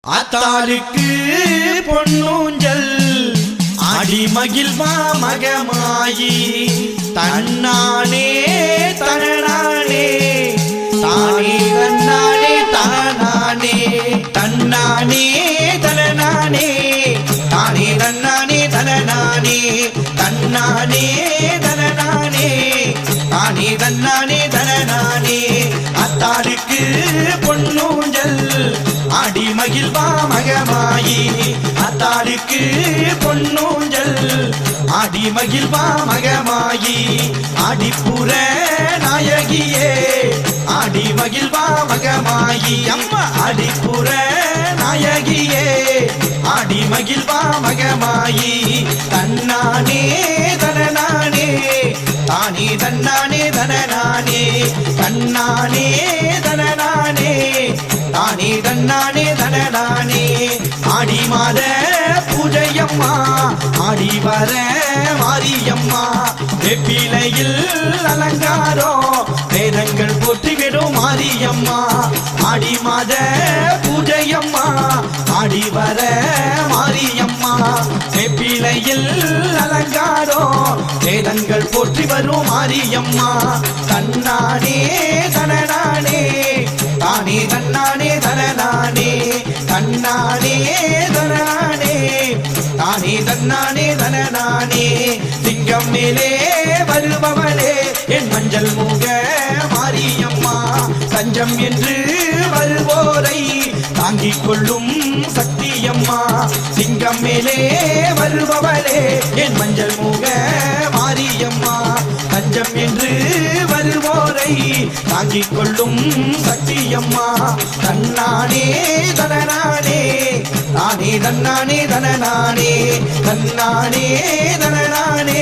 ஆத்தாளுக்கு பொன்னூஞ்சல் ஆடி மகிழ்வா மகமாயி தன்னானே தனநானே தானே தன்னானே தனநானே தன்னானே தனநானே தானே தன்னானே தனநானே தன்னானே தனநானே தானே தன்னானே தனநானே அத்தாளுக்கு பொன்னூஞ்சல் ஆடி மகிழ்வா மகமாயி அத்தாளுக்கு பொன்னூஞ்சல் ஆடி மகிழ்வா மகமாயி ஆடிப்புற நாயகியே ஆடி மகிழ்வா மகமாயி அம்மா ஆடிப்புற நாயகியே ஆடி மகிழ்வா மகமாயி தன்னானே தனநானே தானே தன்னானே தனநானே தன்னானே தனநானே தானே தன்னானே தனநானே ஆடி மாத பூஜையம்மா ஆடி வர மாரியம்மா வெப்பிலையில் அலங்காரம் வேதங்கள் போற்றிவிடும் மாரியம்மா ஆடி மாத பூஜையம்மா ஆடி வர மாரியம்மா வெப்பிலையில் அலங்காரம் வேதங்கள் போற்றி வரும் மாரியம்மா தன்னானே தனநானே தானே தன்னானே தனநானே தன்னானே தனநானே தானே தன்னானே தனநானே சிங்கம் மேலே வருபவளே என் மஞ்சள் முக மாரியம்மா தஞ்சம் என்று வருவோரை தாங்கிக் கொள்ளும் சக்தியம்மா சிங்கம் மேலே வருபவளே என் மஞ்சள் முக மாரியம்மா தஞ்சம் என்று வருவோரை தாங்கிக் கொள்ளும் சக்தியம்மா தன்னானே தனநானே தானே தன்னானே தனநானே தன்னானே தனநானே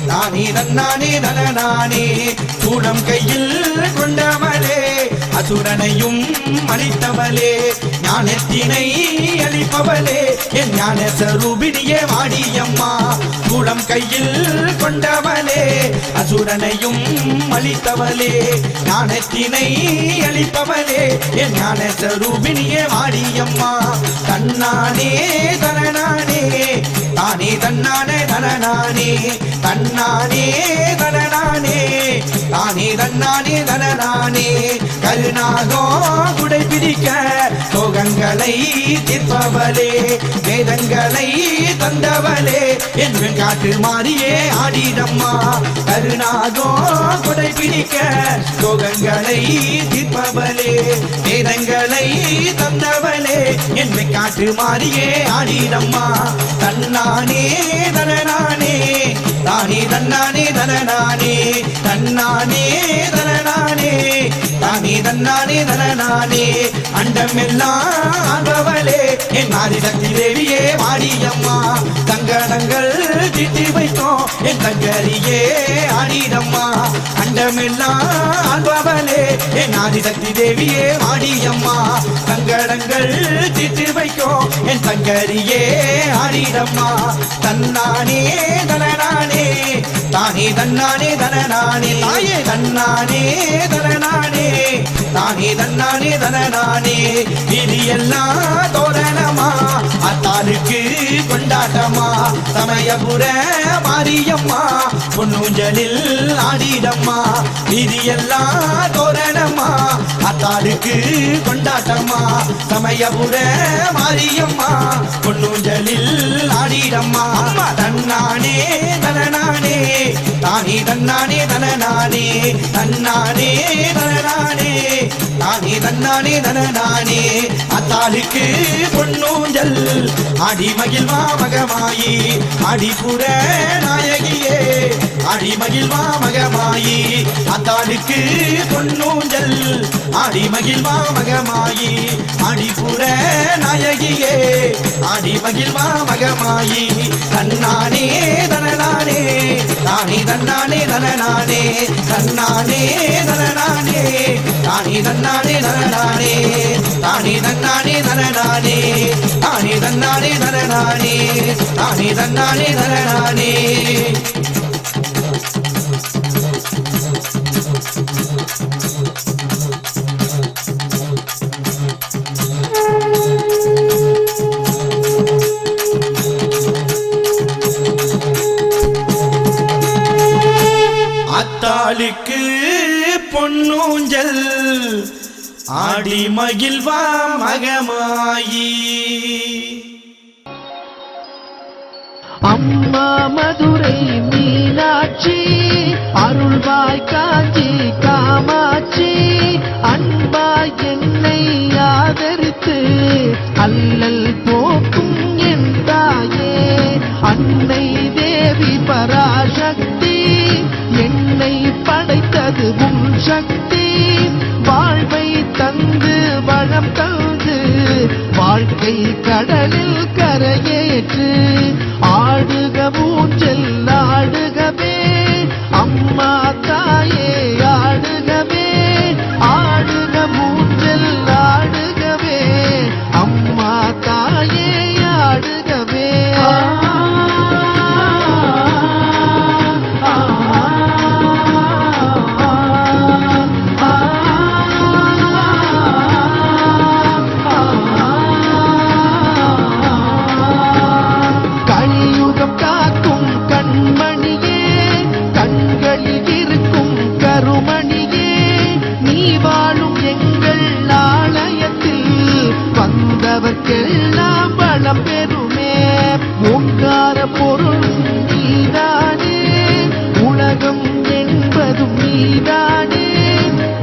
தானே தன்னானே தனநானே சூடம் கையில் கொண்டவளே அசுரனையும் அளித்தவளே ஞானத்தினை அளிப்பவளே என் ஞான சரூபிணியே வாடியம்மா சூடம் கையில் கொண்டவளே அசுரனையும் அளித்தவளே ஞானத்தினை அளிப்பவளே என் ஞான சரூபிணியே வாடியம்மா தன்னானே தனநானே தானே தன்னானே தனநானே தன்னானே தனநானே தானே தன்னானே தனநானே கருணாகோ குடை பிடிக்க சோகங்களை தீர்ப்பவளே வேதங்களை தந்தவளே என்று காட்டு மாறியே ஆடிடம்மா கருணாகோ குடை பிடிக்க சோகங்களை தீர்ப்பவளே வேதங்களை தந்தவளே என்று காட்டு மாறியே ஆடிடம்மா தன்னானே தனநானே தானே தன்னானே தனநானே தன்னானே தனநானே தானே தன்னானே தனநானே அண்டமெல்லாம் ஆள்பவளே என் ஆதிசக்தி தேவியே வாடியம்மா தங்கடங்கள் தீட்டி வைத்தோம் என் தங்கரியே ஆடிடம்மா அண்டமெல்லாம் ஆள்பவளே என் ஆதிசக்தி தேவியே வாடியம்மா தங்கடங்கள் தீட்டி வைக்கும் என் தங்கரியே ஆடிடம்மா தன்னானே தனநானே தானே தன்னானே தனநானே தாயே தன்னானே தனநானே தானே தன்னானே தனநானே இது எல்லாம் தோரணமா அத்தாளுக்கு கொண்டாட்டமா சமயபுர மாரியம்மா பொன்னூஞ்சலில் ஆடிடம்மா இது எல்லாம் தோரணமா அத்தாளுக்கு கொண்டாட்டமா சமயபுர மாரியம்மா பொன்னூஞ்சலில் ஆடிடம்மா தன்னானே தனநானே தானே தன்னானே தனநானே தன்னானே தனநானே தானே தன்னானே தனநானே அத்தாளுக்கு பொன்னூஞ்சல் ஆடி மகிழ்வா மகமாயி ஆடிப்புற நாயகியே ஆடி மகிழ்வா மகமாயி அத்தாளுக்கு பொன்னூஞ்சல் ஆடி மகிழ்வா மகமாயி ஆடிப்புற நாயகியே ஆடி மகிழ்வா மகமாயி தன்னானே தனநானே தானி தன்னானே தனநானே தன்னானே தனநானே தானி தன்னானே தனநானே தானி தன்னானே தனநானே தானி தன்னானே தனநானே தானி தன்னானே தனநானே அத்தாளுக்கு பொன்னூஞ்சல் ஆடி மகிழ்வா மகமாயி அம்மா மதுரை மீனாட்சி அருள்வாய் காஞ்சி காமாட்சி அன்பாய் என்னை ஆதரித்து அல்லல் போக்கும் என் தாயே அன்னை தேவி பராசக்தி என்னை படைத்தது உன் சக்தி வாழ்வை தந்து வளம் தந்து வாழ்க்கை கடலில் கரையேற்று ஆடுக ஊஞ்சல் ஆடுகவே அம்மா தாயே ஆடுகவே ஆடுக ஊஞ்சல் ஆடுகவே அம்மா தாயே ஆடுகவே வந்தவர்க்கெல்லாம் வளம் பெறுமே ஓங்கார பொருள் நீதானே உலகம் என்பதும் நீதானே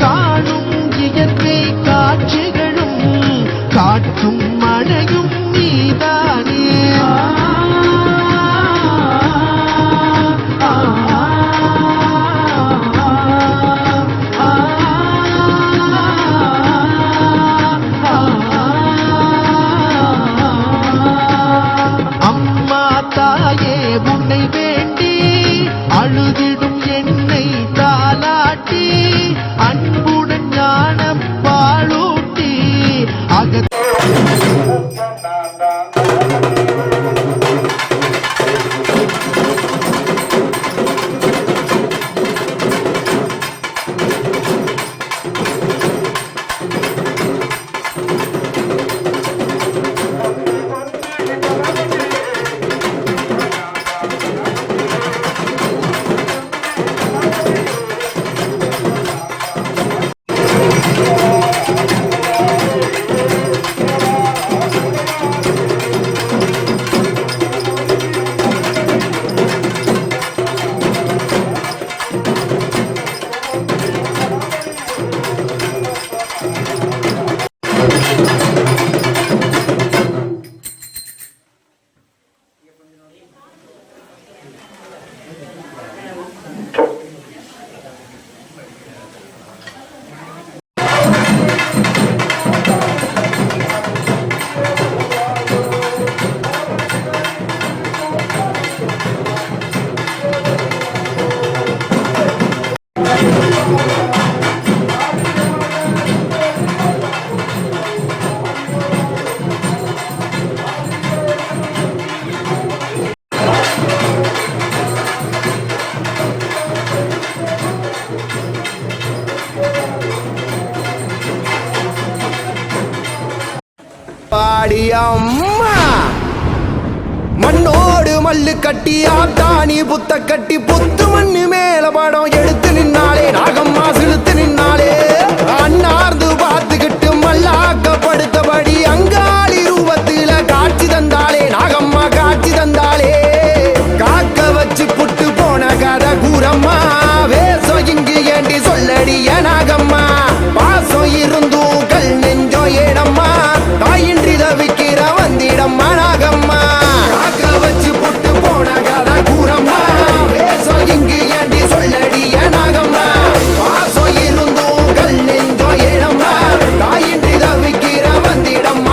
காணும் இயற்கை காட்சிகளும் காற்றும் மழையும் நீதானே உன்னை வேண்டி அழுதிடும் என்னை தாலாட்டி அன்புடன் ஞானம் பாலூட்டி அம்மா மண்ணோடு மல்லு கட்டி ஆத்தாணி புத்த கட்டி புத்து மண்ணு மேல படம் எடுத்து நின்னாலே நாகம்மா சிலுத்து நின்னாலே அண்ணார்ந்து பார்த்துக்கிட்டு மல்லாக்கப்படுத்தபடி அங்காளி ரூபத்தில காட்சி தந்தாலே நாகம்மா காட்சி தந்தாலே காக்க வச்சு புட்டு போன கதை கூறம்மா வேசம் இங்கு ஏண்டி சொல்லடிய நாகம்மா பாசம் இருந்தும் கல் நெஞ்சோ ஏடம்மா தாயின்றி தவிக்கிற வந்திடம்மா நாகம்மா காக்க வச்சு புட்டு போன கதை கூறம்மா வேசம் இங்கு ஏண்டி சொல்லடிய நாகம்மா பாசம் இருந்தும் கல் நெஞ்சோ ஏடம்மா தாயின்றி தவிக்கிற வந்திடம்மா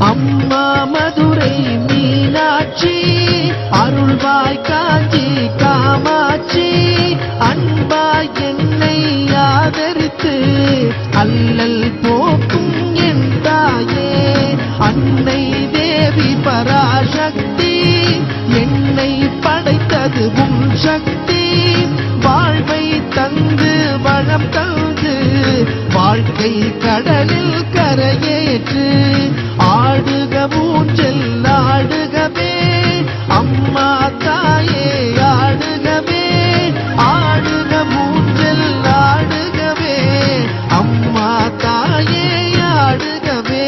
அம்மா மதுரை மீனாட்சி அருள்வாய் காஞ்சி காமாட்சி அன்பாய் என்னை ஆதரித்து அல்லல் போக்கும் என் தாயே அன்னை தேவி பராசக்தி என்னை படைத்தது உன் சக்தி வாழ்வை தந்து வளம் தந்து வாழ்க்கை கடலில் கரையேற்று ஆடுக ஊஞ்சல் ஆடுகவே அம்மா தாயே ஆடுகவே ஆடுக ஊஞ்சல் ஆடுகவே அம்மா தாயே ஆடுகவே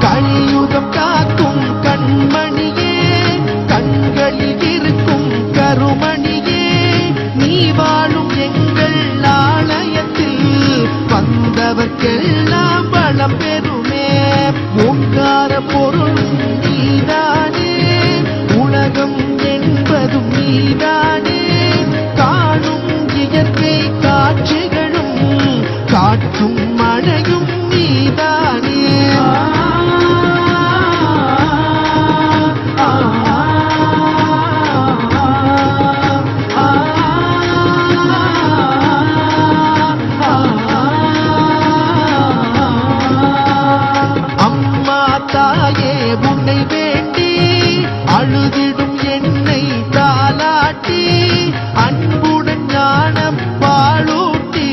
கலியுகம் காக்கும் கண்மணியே கண்களில் இருக்கும் கருமணியே நீ வாழும் எங்கள் ஆலயத்தில் வந்தவர்க்கெல்லாம் வளம் பெறுமே ஓங்கார பொருளும் நீதானே உலகம் என்பதும் நீதானே காணும் இயற்கை காட்சிகளும் காற்றும் மழையும் நீதானே அம்மா தாயே உன்னை வேண்டி அழுதிடும் என்னை தாலாட்டி அன்புடன் ஞானம் பாலூட்டி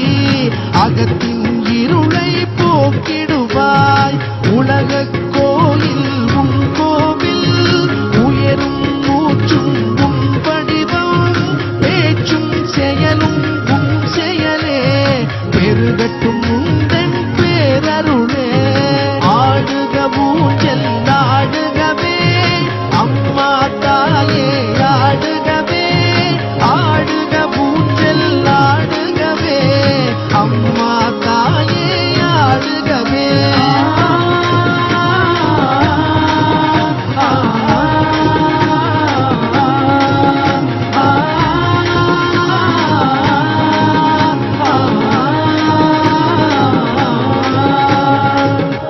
அகத்தின் இருளை போக்கிடுவாய் உலக கோயில் உன் கோவில் உயரும் மூச்சும் உன் வடிவம் பேச்சும் செயலும் உன் செயலே பெருகட்டும் உந்தன் பேரருளே ஆடுக ஊஞ்சல் ஆடுகவே அம்மா தாயே ஆடுகவே ஆடுக ஊஞ்சல் ஆடுகவே அம்மா தாயே ஆடுகவே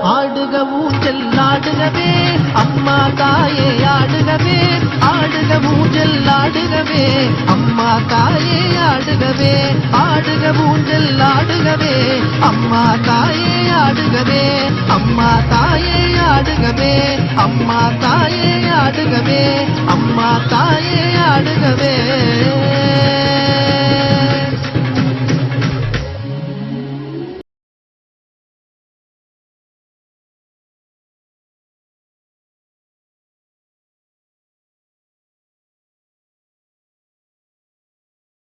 ஆடுக ஊஞ்சல் ஆடுகவே அம்மா தாயே ஆடுகவே ஆடுக ஊஞ்சல் ஆடுகவே அம்மா தாயே ஆடுகவே ஆடுக ஊஞ்சல் ஆடுகவே அம்மா தாயே ஆடுகவே அம்மா தாயே ஆடுகவே அம்மா தாயே ஆடுகவே அம்மா